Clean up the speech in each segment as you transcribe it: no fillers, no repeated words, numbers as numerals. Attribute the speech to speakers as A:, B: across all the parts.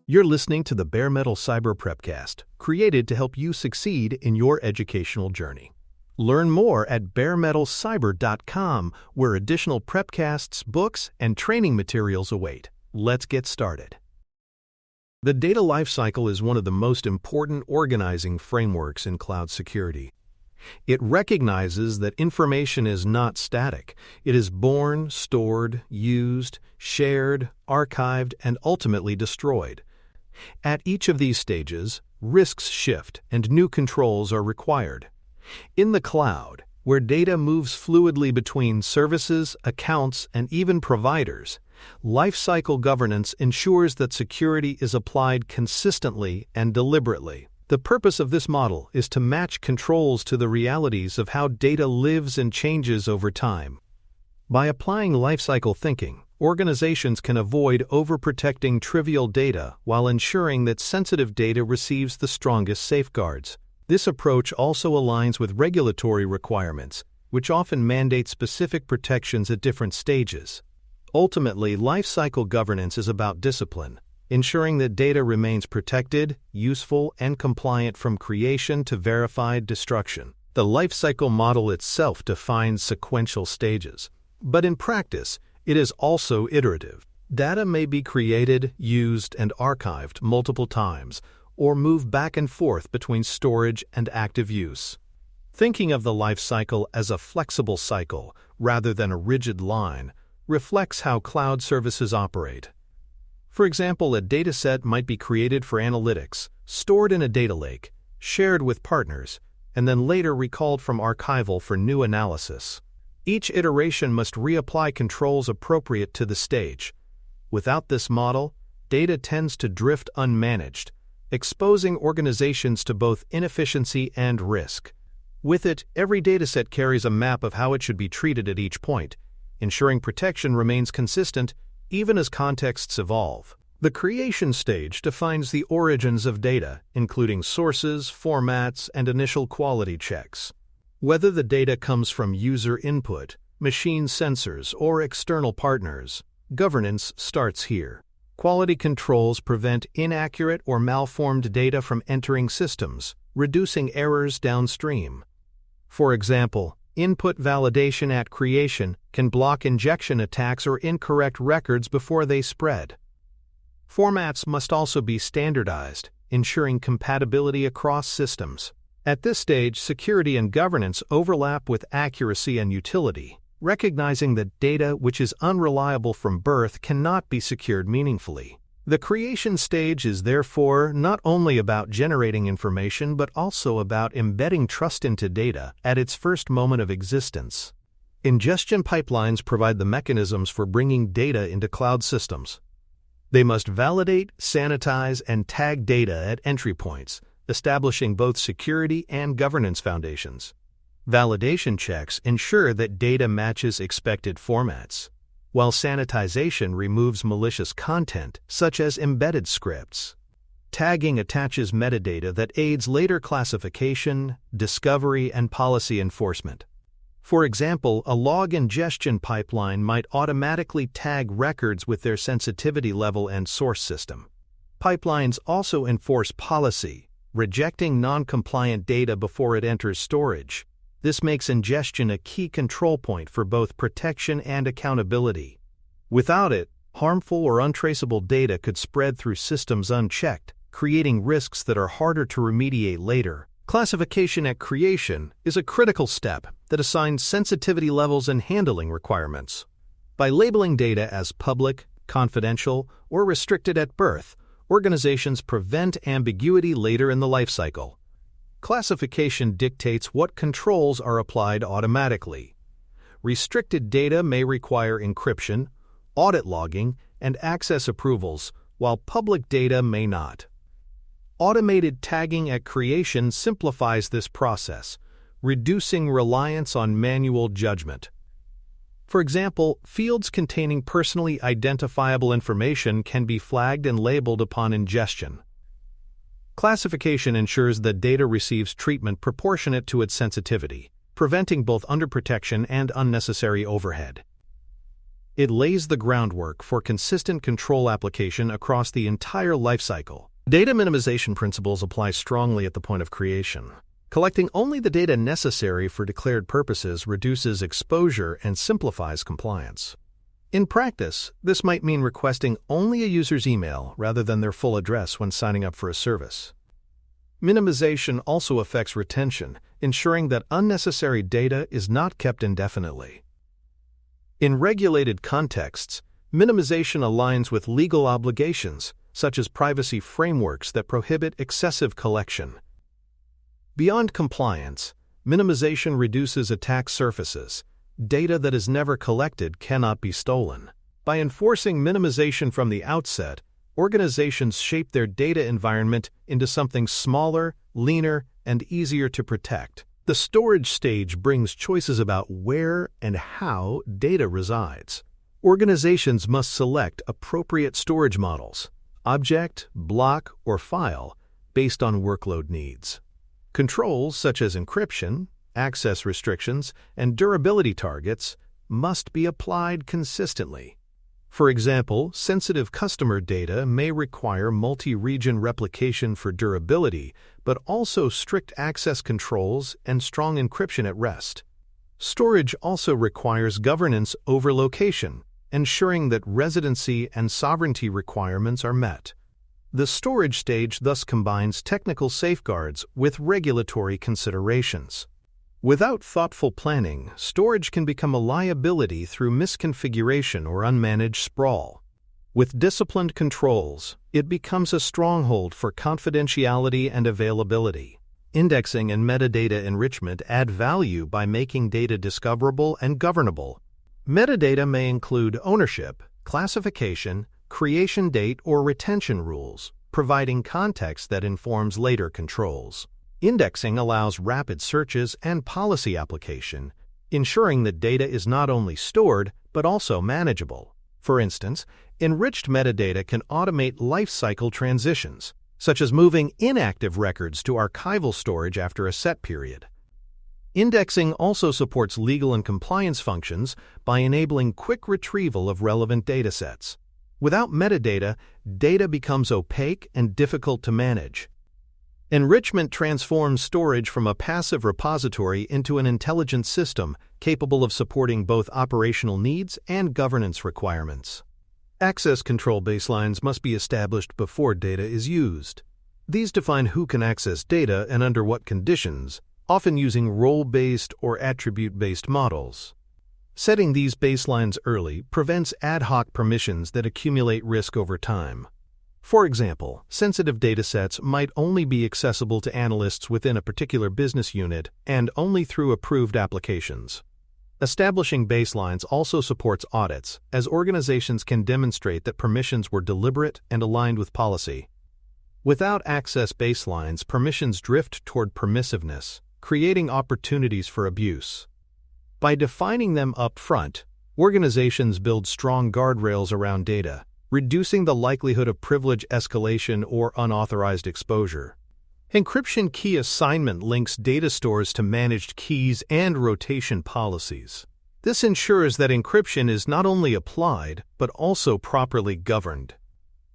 A: You're listening to the Bare Metal Cyber Prepcast, created to help you succeed in your educational journey. Learn more at baremetalcyber.com, where additional prepcasts, books, and training materials await. Let's get started. The data lifecycle is one of the most important organizing frameworks in cloud security. It recognizes that information is not static. It is born, stored, used, shared, archived, and ultimately destroyed. At each of these stages, risks shift and new controls are required. In the cloud, where data moves fluidly between services, accounts, and even providers, lifecycle governance ensures that security is applied consistently and deliberately. The purpose of this model is to match controls to the realities of how data lives and changes over time. By applying lifecycle thinking, organizations can avoid overprotecting trivial data while ensuring that sensitive data receives the strongest safeguards. This approach also aligns with regulatory requirements, which often mandate specific protections at different stages. Ultimately, lifecycle governance is about discipline, ensuring that data remains protected, useful, and compliant from creation to verified destruction. The lifecycle model itself defines sequential stages, but in practice, it is also iterative. Data may be created, used, and archived multiple times, or move back and forth between storage and active use. Thinking of the lifecycle as a flexible cycle rather than a rigid line reflects how cloud services operate. For example, a dataset might be created for analytics, stored in a data lake, shared with partners, and then later recalled from archival for new analysis. Each iteration must reapply controls appropriate to the stage. Without this model, data tends to drift unmanaged, exposing organizations to both inefficiency and risk. With it, every dataset carries a map of how it should be treated at each point, ensuring protection remains consistent even as contexts evolve. The creation stage defines the origins of data, including sources, formats, and initial quality checks. Whether the data comes from user input, machine sensors, or external partners, governance starts here. Quality controls prevent inaccurate or malformed data from entering systems, reducing errors downstream. For example, input validation at creation can block injection attacks or incorrect records before they spread. Formats must also be standardized, ensuring compatibility across systems. At this stage, security and governance overlap with accuracy and utility, recognizing that data which is unreliable from birth cannot be secured meaningfully. The creation stage is therefore not only about generating information but also about embedding trust into data at its first moment of existence. Ingestion pipelines provide the mechanisms for bringing data into cloud systems. They must validate, sanitize, and tag data at entry points, establishing both security and governance foundations. Validation checks ensure that data matches expected formats, while sanitization removes malicious content, such as embedded scripts. Tagging attaches metadata that aids later classification, discovery, and policy enforcement. For example, a log ingestion pipeline might automatically tag records with their sensitivity level and source system. Pipelines also enforce policy, rejecting non-compliant data before it enters storage. This makes ingestion a key control point for both protection and accountability. Without it, harmful or untraceable data could spread through systems unchecked, creating risks that are harder to remediate later. Classification at creation is a critical step that assigns sensitivity levels and handling requirements. By labeling data as public, confidential, or restricted at birth, organizations prevent ambiguity later in the lifecycle. Classification dictates what controls are applied automatically. Restricted data may require encryption, audit logging, and access approvals, while public data may not. Automated tagging at creation simplifies this process, reducing reliance on manual judgment. For example, fields containing personally identifiable information can be flagged and labeled upon ingestion. Classification ensures that data receives treatment proportionate to its sensitivity, preventing both underprotection and unnecessary overhead. It lays the groundwork for consistent control application across the entire lifecycle. Data minimization principles apply strongly at the point of creation. Collecting only the data necessary for declared purposes reduces exposure and simplifies compliance. In practice, this might mean requesting only a user's email rather than their full address when signing up for a service. Minimization also affects retention, ensuring that unnecessary data is not kept indefinitely. In regulated contexts, minimization aligns with legal obligations, such as privacy frameworks that prohibit excessive collection. Beyond compliance, minimization reduces attack surfaces. Data that is never collected cannot be stolen. By enforcing minimization from the outset, organizations shape their data environment into something smaller, leaner, and easier to protect. The storage stage brings choices about where and how data resides. Organizations must select appropriate storage models, object, block, or file, based on workload needs. Controls such as encryption, access restrictions, and durability targets must be applied consistently. For example, sensitive customer data may require multi-region replication for durability, but also strict access controls and strong encryption at rest. Storage also requires governance over location, ensuring that residency and sovereignty requirements are met. The storage stage thus combines technical safeguards with regulatory considerations. Without thoughtful planning, storage can become a liability through misconfiguration or unmanaged sprawl. With disciplined controls, it becomes a stronghold for confidentiality and availability. Indexing and metadata enrichment add value by making data discoverable and governable. Metadata may include ownership, classification, creation date, or retention rules, providing context that informs later controls. Indexing allows rapid searches and policy application, ensuring that data is not only stored but also manageable. For instance, enriched metadata can automate lifecycle transitions, such as moving inactive records to archival storage after a set period. Indexing also supports legal and compliance functions by enabling quick retrieval of relevant datasets. Without metadata, data becomes opaque and difficult to manage. Enrichment transforms storage from a passive repository into an intelligent system capable of supporting both operational needs and governance requirements. Access control baselines must be established before data is used. These define who can access data and under what conditions, often using role-based or attribute-based models. Setting these baselines early prevents ad hoc permissions that accumulate risk over time. For example, sensitive datasets might only be accessible to analysts within a particular business unit and only through approved applications. Establishing baselines also supports audits, as organizations can demonstrate that permissions were deliberate and aligned with policy. Without access baselines, permissions drift toward permissiveness, creating opportunities for abuse. By defining them up front, organizations build strong guardrails around data, reducing the likelihood of privilege escalation or unauthorized exposure. Encryption key assignment links data stores to managed keys and rotation policies. This ensures that encryption is not only applied, but also properly governed.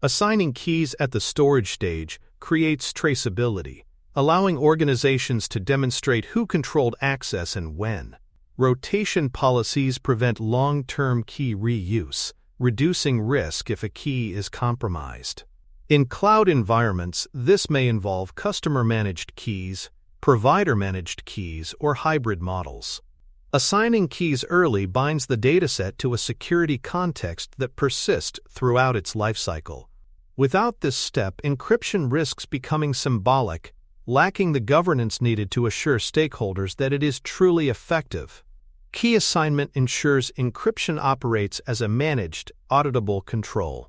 A: Assigning keys at the storage stage creates traceability, allowing organizations to demonstrate who controlled access and when. Rotation policies prevent long-term key reuse, reducing risk if a key is compromised. In cloud environments, this may involve customer-managed keys, provider-managed keys, or hybrid models. Assigning keys early binds the dataset to a security context that persists throughout its lifecycle. Without this step, encryption risks becoming symbolic, lacking the governance needed to assure stakeholders that it is truly effective. Key assignment ensures encryption operates as a managed, auditable control.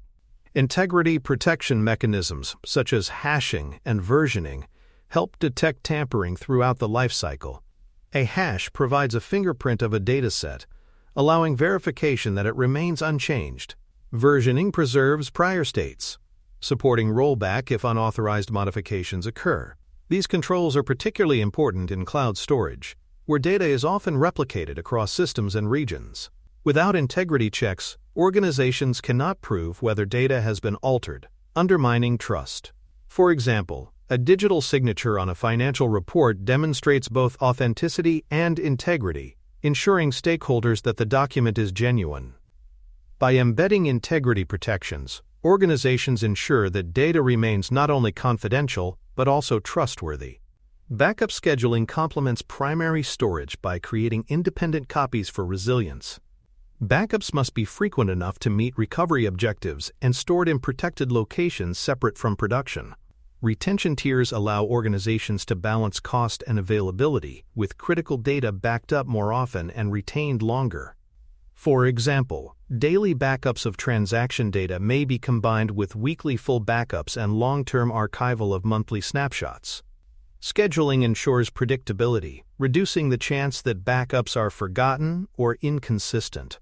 A: Integrity protection mechanisms, such as hashing and versioning, help detect tampering throughout the lifecycle. A hash provides a fingerprint of a dataset, allowing verification that it remains unchanged. Versioning preserves prior states, supporting rollback if unauthorized modifications occur. These controls are particularly important in cloud storage, where data is often replicated across systems and regions. Without integrity checks, organizations cannot prove whether data has been altered, undermining trust. For example, a digital signature on a financial report demonstrates both authenticity and integrity, ensuring stakeholders that the document is genuine. By embedding integrity protections, organizations ensure that data remains not only confidential but also trustworthy. Backup scheduling complements primary storage by creating independent copies for resilience. Backups must be frequent enough to meet recovery objectives and stored in protected locations separate from production. Retention tiers allow organizations to balance cost and availability, with critical data backed up more often and retained longer. For example, daily backups of transaction data may be combined with weekly full backups and long-term archival of monthly snapshots. Scheduling ensures predictability, reducing the chance that backups are forgotten or inconsistent.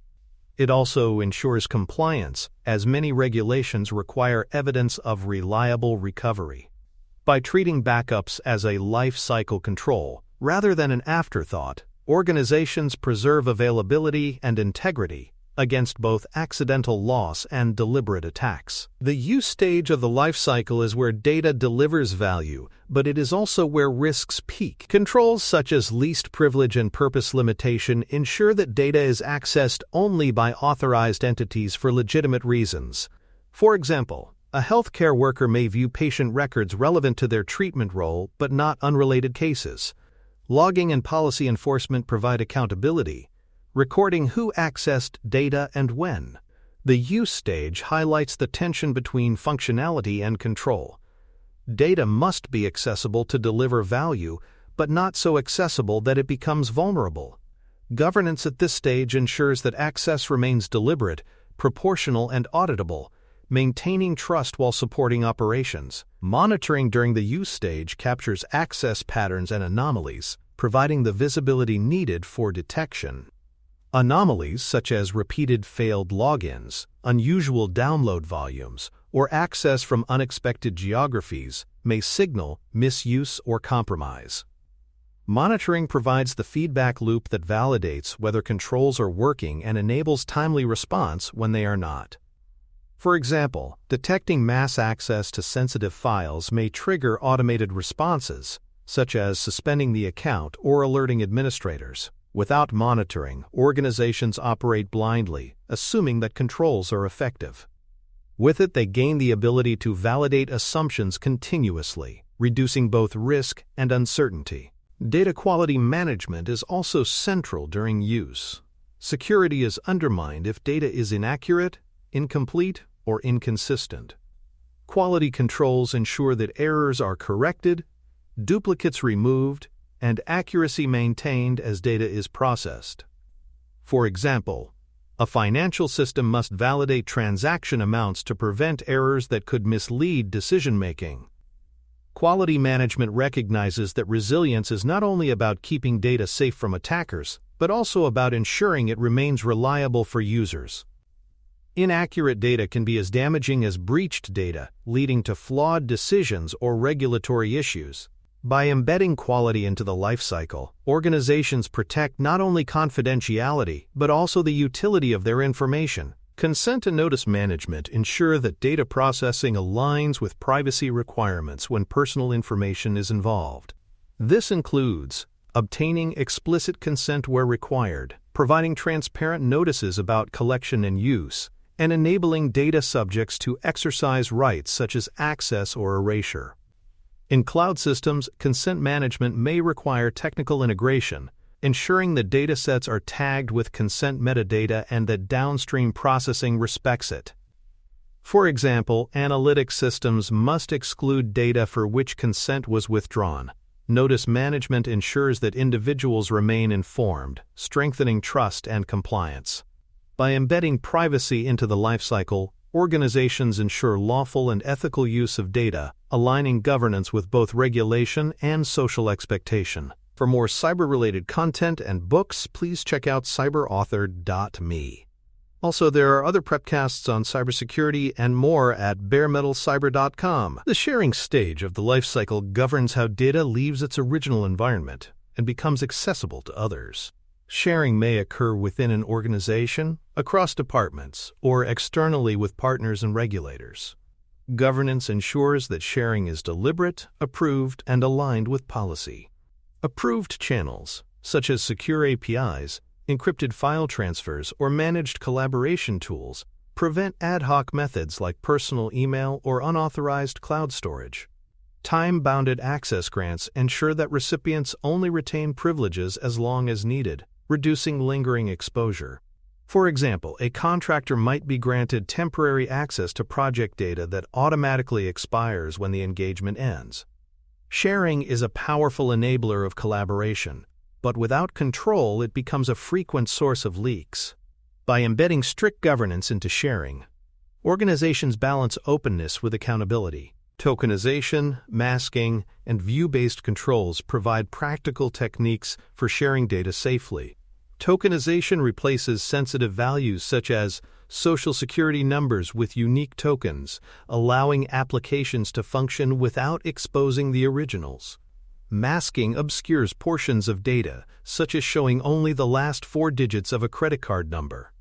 A: It also ensures compliance, as many regulations require evidence of reliable recovery. By treating backups as a life cycle control, rather than an afterthought, organizations preserve availability and integrity against both accidental loss and deliberate attacks. The use stage of the life cycle is where data delivers value, but it is also where risks peak. Controls such as least privilege and purpose limitation ensure that data is accessed only by authorized entities for legitimate reasons. For example, a healthcare worker may view patient records relevant to their treatment role but not unrelated cases. Logging and policy enforcement provide accountability, recording who accessed data and when. The use stage highlights the tension between functionality and control. Data must be accessible to deliver value, but not so accessible that it becomes vulnerable. Governance at this stage ensures that access remains deliberate, proportional, and auditable, maintaining trust while supporting operations. Monitoring during the use stage captures access patterns and anomalies, providing the visibility needed for detection. Anomalies such as repeated failed logins, unusual download volumes, or access from unexpected geographies may signal misuse or compromise. Monitoring provides the feedback loop that validates whether controls are working and enables timely response when they are not. For example, detecting mass access to sensitive files may trigger automated responses, such as suspending the account or alerting administrators. Without monitoring, organizations operate blindly, assuming that controls are effective. With it, they gain the ability to validate assumptions continuously, reducing both risk and uncertainty. Data quality management is also central during use. Security is undermined if data is inaccurate, incomplete, or inconsistent. Quality controls ensure that errors are corrected, duplicates removed, and accuracy maintained as data is processed. For example, a financial system must validate transaction amounts to prevent errors that could mislead decision-making. Quality management recognizes that resilience is not only about keeping data safe from attackers, but also about ensuring it remains reliable for users. Inaccurate data can be as damaging as breached data, leading to flawed decisions or regulatory issues. By embedding quality into the lifecycle, organizations protect not only confidentiality but also the utility of their information. Consent and notice management ensure that data processing aligns with privacy requirements when personal information is involved. This includes obtaining explicit consent where required, providing transparent notices about collection and use, and enabling data subjects to exercise rights such as access or erasure. In cloud systems, consent management may require technical integration, ensuring that datasets are tagged with consent metadata and that downstream processing respects it. For example, analytics systems must exclude data for which consent was withdrawn. Notice management ensures that individuals remain informed, strengthening trust and compliance. By embedding privacy into the lifecycle, organizations ensure lawful and ethical use of data, aligning governance with both regulation and social expectation. For more cyber-related content and books, please check out cyberauthor.me. Also, there are other prepcasts on cybersecurity and more at baremetalcyber.com. The sharing stage of the lifecycle governs how data leaves its original environment and becomes accessible to others. Sharing may occur within an organization, across departments, or externally with partners and regulators. Governance ensures that sharing is deliberate, approved, and aligned with policy. Approved channels, such as secure APIs, encrypted file transfers, or managed collaboration tools, prevent ad hoc methods like personal email or unauthorized cloud storage. Time-bounded access grants ensure that recipients only retain privileges as long as needed, reducing lingering exposure. For example, a contractor might be granted temporary access to project data that automatically expires when the engagement ends. Sharing is a powerful enabler of collaboration, but without control it becomes a frequent source of leaks. By embedding strict governance into sharing, organizations balance openness with accountability. Tokenization, masking, and view-based controls provide practical techniques for sharing data safely. Tokenization replaces sensitive values such as social security numbers with unique tokens, allowing applications to function without exposing the originals. Masking obscures portions of data, such as showing only the last 4 digits of a credit card number.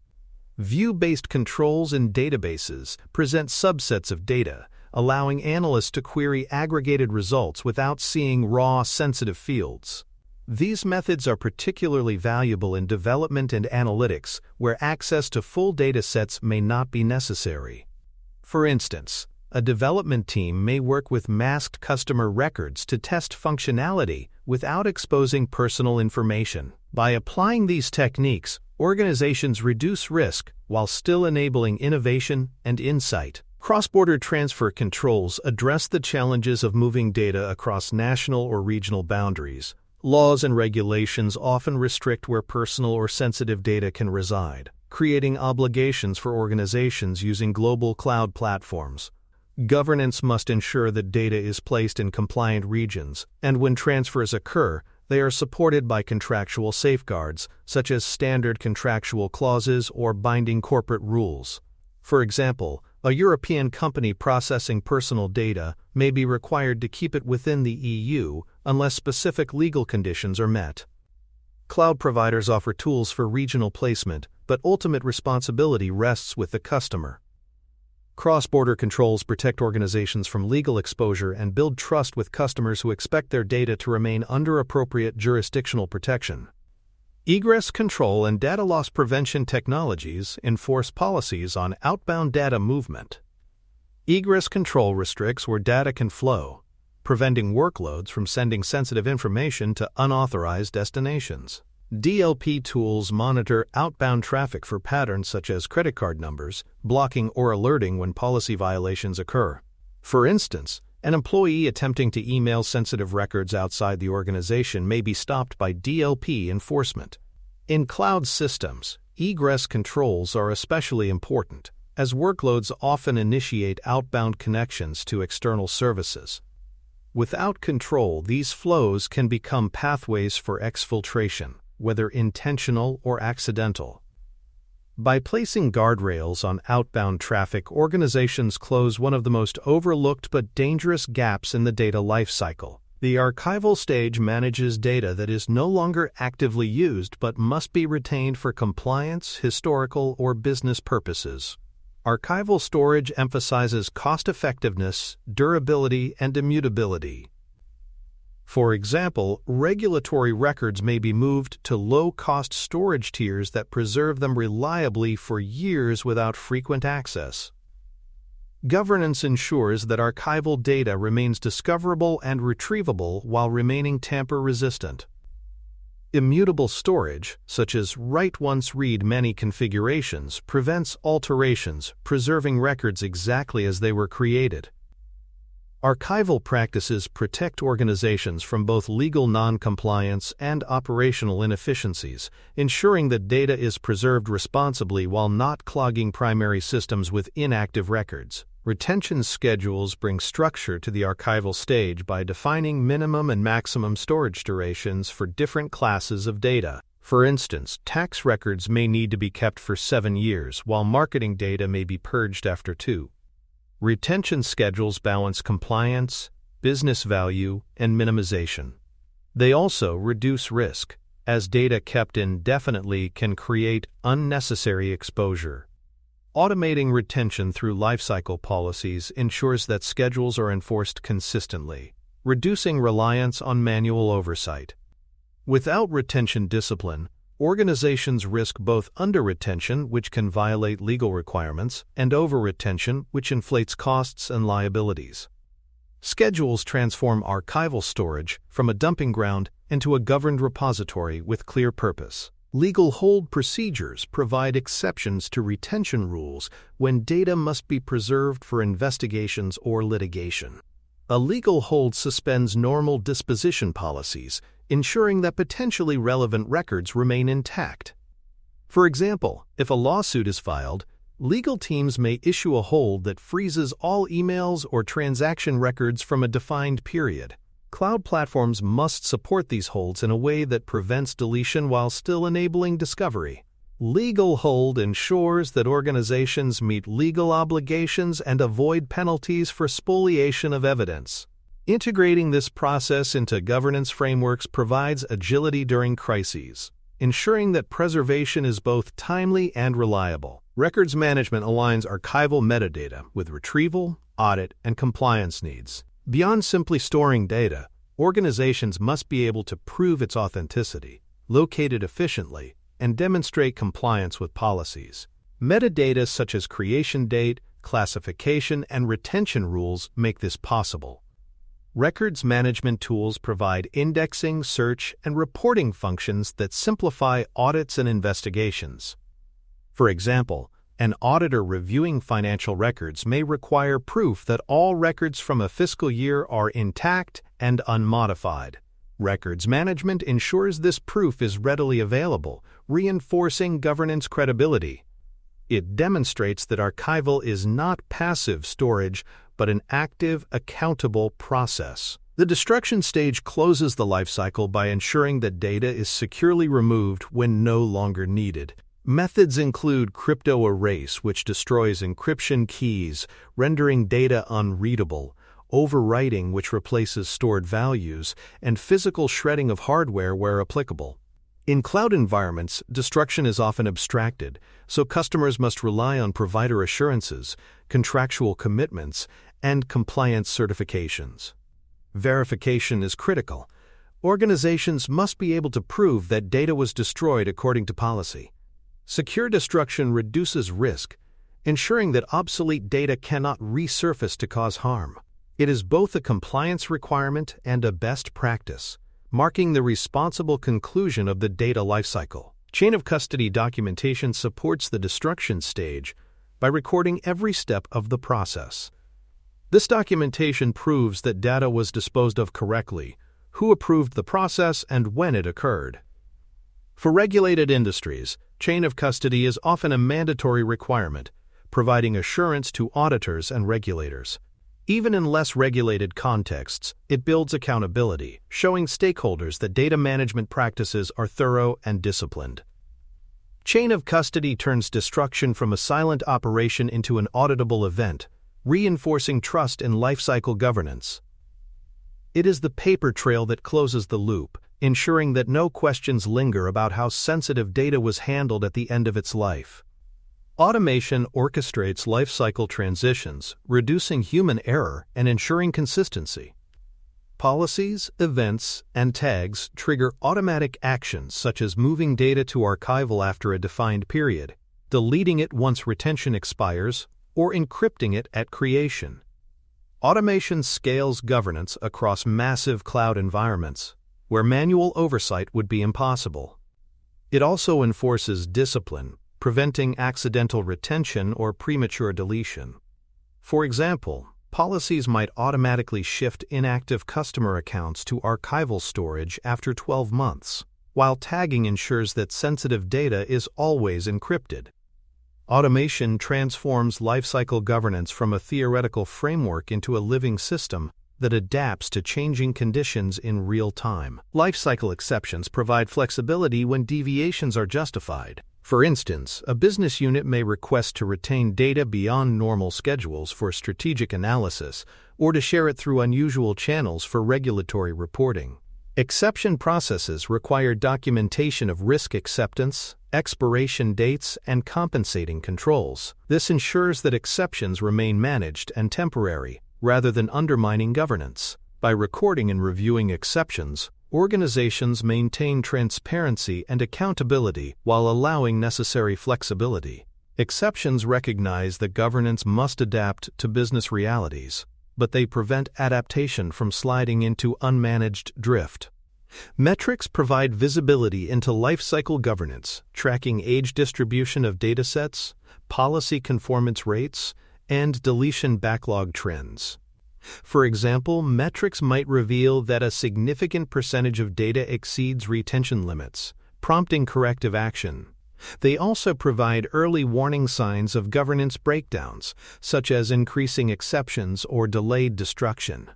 A: View-based controls in databases present subsets of data, allowing analysts to query aggregated results without seeing raw, sensitive fields. These methods are particularly valuable in development and analytics, where access to full data sets may not be necessary. For instance, a development team may work with masked customer records to test functionality without exposing personal information. By applying these techniques, organizations reduce risk while still enabling innovation and insight. Cross-border transfer controls address the challenges of moving data across national or regional boundaries. Laws and regulations often restrict where personal or sensitive data can reside, creating obligations for organizations using global cloud platforms. Governance must ensure that data is placed in compliant regions, and when transfers occur, they are supported by contractual safeguards, such as standard contractual clauses or binding corporate rules. For example, a European company processing personal data may be required to keep it within the EU unless specific legal conditions are met. Cloud providers offer tools for regional placement, but ultimate responsibility rests with the customer. Cross-border controls protect organizations from legal exposure and build trust with customers who expect their data to remain under appropriate jurisdictional protection. Egress control and data loss prevention technologies enforce policies on outbound data movement. Egress control restricts where data can flow, preventing workloads from sending sensitive information to unauthorized destinations. DLP tools monitor outbound traffic for patterns such as credit card numbers, blocking or alerting when policy violations occur. For instance, an employee attempting to email sensitive records outside the organization may be stopped by DLP enforcement. In cloud systems, egress controls are especially important, as workloads often initiate outbound connections to external services. Without control, these flows can become pathways for exfiltration, whether intentional or accidental. By placing guardrails on outbound traffic, organizations close one of the most overlooked but dangerous gaps in the data lifecycle. The archival stage manages data that is no longer actively used but must be retained for compliance, historical, or business purposes. Archival storage emphasizes cost-effectiveness, durability, and immutability. For example, regulatory records may be moved to low-cost storage tiers that preserve them reliably for years without frequent access. Governance ensures that archival data remains discoverable and retrievable while remaining tamper-resistant. Immutable storage, such as write once, read many configurations, prevents alterations, preserving records exactly as they were created. Archival practices protect organizations from both legal non-compliance and operational inefficiencies, ensuring that data is preserved responsibly while not clogging primary systems with inactive records. Retention schedules bring structure to the archival stage by defining minimum and maximum storage durations for different classes of data. For instance, tax records may need to be kept for 7 years, while marketing data may be purged after 2. Retention schedules balance compliance, business value, and minimization. They also reduce risk. as data kept indefinitely can create unnecessary exposure. Automating retention through lifecycle policies ensures that schedules are enforced consistently, reducing reliance on manual oversight. Without retention discipline, organizations risk both under-retention, which can violate legal requirements, and over-retention, which inflates costs and liabilities. Schedules transform archival storage from a dumping ground into a governed repository with clear purpose. Legal hold procedures provide exceptions to retention rules when data must be preserved for investigations or litigation. A legal hold suspends normal disposition policies, ensuring that potentially relevant records remain intact. For example, if a lawsuit is filed, legal teams may issue a hold that freezes all emails or transaction records from a defined period. Cloud platforms must support these holds in a way that prevents deletion while still enabling discovery. Legal hold ensures that organizations meet legal obligations and avoid penalties for spoliation of evidence. Integrating this process into governance frameworks provides agility during crises, ensuring that preservation is both timely and reliable. Records management aligns archival metadata with retrieval, audit, and compliance needs. Beyond simply storing data, organizations must be able to prove its authenticity, locate it efficiently, and demonstrate compliance with policies. Metadata such as creation date, classification, and retention rules make this possible. Records management tools provide indexing, search, and reporting functions that simplify audits and investigations. For example, an auditor reviewing financial records may require proof that all records from a fiscal year are intact and unmodified. Records management ensures this proof is readily available, reinforcing governance credibility. It demonstrates that archival is not passive storage, but an active, accountable process. The destruction stage closes the lifecycle by ensuring that data is securely removed when no longer needed. Methods include crypto erase, which destroys encryption keys, rendering data unreadable, overwriting, which replaces stored values, and physical shredding of hardware where applicable. In cloud environments, destruction is often abstracted, so customers must rely on provider assurances, contractual commitments, and compliance certifications. Verification is critical. Organizations must be able to prove that data was destroyed according to policy. Secure destruction reduces risk, ensuring that obsolete data cannot resurface to cause harm. It is both a compliance requirement and a best practice, marking the responsible conclusion of the data lifecycle. Chain of custody documentation supports the destruction stage by recording every step of the process. This documentation proves that data was disposed of correctly, who approved the process, and when it occurred. For regulated industries, chain of custody is often a mandatory requirement, providing assurance to auditors and regulators. Even in less regulated contexts, it builds accountability, showing stakeholders that data management practices are thorough and disciplined. Chain of custody turns destruction from a silent operation into an auditable event, reinforcing trust in lifecycle governance. It is the paper trail that closes the loop, ensuring that no questions linger about how sensitive data was handled at the end of its life. Automation orchestrates lifecycle transitions, reducing human error and ensuring consistency. Policies, events, and tags trigger automatic actions such as moving data to archival after a defined period, deleting it once retention expires, or encrypting it at creation. Automation scales governance across massive cloud environments, where manual oversight would be impossible. It also enforces discipline, preventing accidental retention or premature deletion. For example, policies might automatically shift inactive customer accounts to archival storage after 12 months, while tagging ensures that sensitive data is always encrypted. Automation transforms lifecycle governance from a theoretical framework into a living system that adapts to changing conditions in real time. Lifecycle exceptions provide flexibility when deviations are justified. For instance, a business unit may request to retain data beyond normal schedules for strategic analysis or to share it through unusual channels for regulatory reporting. Exception processes require documentation of risk acceptance, expiration dates, and compensating controls. This ensures that exceptions remain managed and temporary, rather than undermining governance. By recording and reviewing exceptions, organizations maintain transparency and accountability while allowing necessary flexibility. Exceptions recognize that governance must adapt to business realities, but they prevent adaptation from sliding into unmanaged drift. Metrics provide visibility into lifecycle governance, tracking age distribution of datasets, policy conformance rates, and deletion backlog trends. For example, metrics might reveal that a significant percentage of data exceeds retention limits, prompting corrective action. They also provide early warning signs of governance breakdowns, such as increasing exceptions or delayed destruction.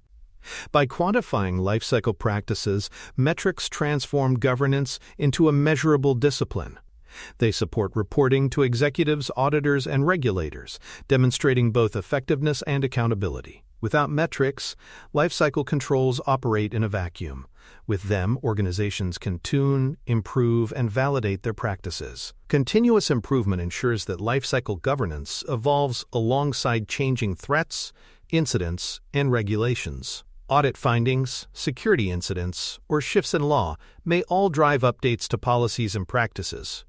A: By quantifying lifecycle practices, metrics transform governance into a measurable discipline. They support reporting to executives, auditors, and regulators, demonstrating both effectiveness and accountability. Without metrics, lifecycle controls operate in a vacuum. With them, organizations can tune, improve, and validate their practices. Continuous improvement ensures that lifecycle governance evolves alongside changing threats, incidents, and regulations. Audit findings, security incidents, or shifts in law may all drive updates to policies and practices.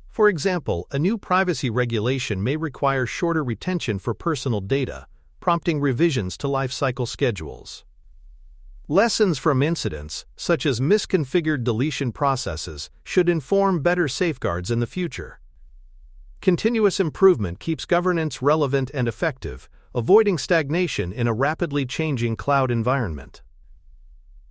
A: For example, a new privacy regulation may require shorter retention for personal data, prompting revisions to lifecycle schedules. Lessons from incidents, such as misconfigured deletion processes, should inform better safeguards in the future. Continuous improvement keeps governance relevant and effective, avoiding stagnation in a rapidly changing cloud environment.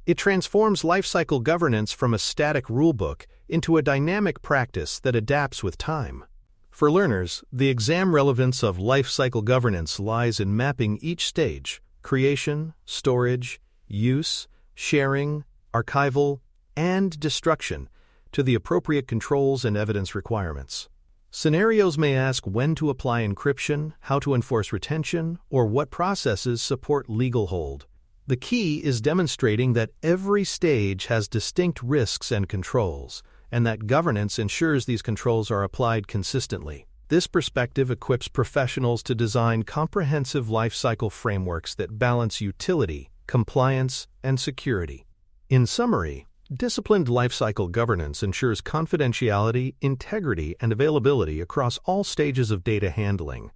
A: It transforms lifecycle governance from a static rulebook into a dynamic practice that adapts with time. For learners, the exam relevance of lifecycle governance lies in mapping each stage: creation, storage, use, sharing, archival, and destruction to the appropriate controls and evidence requirements. Scenarios may ask when to apply encryption, how to enforce retention, or what processes support legal hold. The key is demonstrating that every stage has distinct risks and controls, and that governance ensures these controls are applied consistently. This perspective equips professionals to design comprehensive lifecycle frameworks that balance utility, compliance, and security. In summary, disciplined lifecycle governance ensures confidentiality, integrity, and availability across all stages of data handling.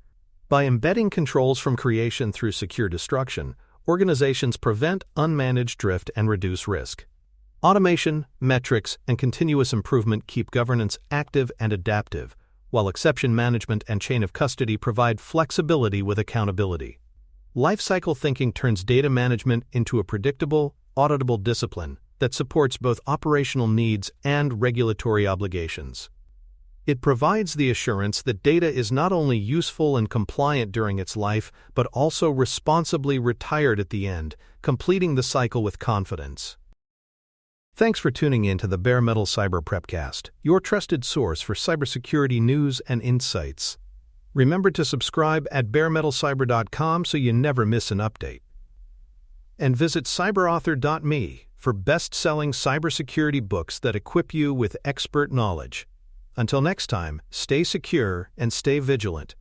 A: By embedding controls from creation through secure destruction, organizations prevent unmanaged drift and reduce risk. Automation, metrics, and continuous improvement keep governance active and adaptive, while exception management and chain of custody provide flexibility with accountability. Lifecycle thinking turns data management into a predictable, auditable discipline that supports both operational needs and regulatory obligations. It provides the assurance that data is not only useful and compliant during its life, but also responsibly retired at the end, completing the cycle with confidence. Thanks for tuning in to the Bare Metal Cyber Prepcast, your trusted source for cybersecurity news and insights. Remember to subscribe at baremetalcyber.com so you never miss an update. And visit cyberauthor.me for best-selling cybersecurity books that equip you with expert knowledge. Until next time, stay secure and stay vigilant.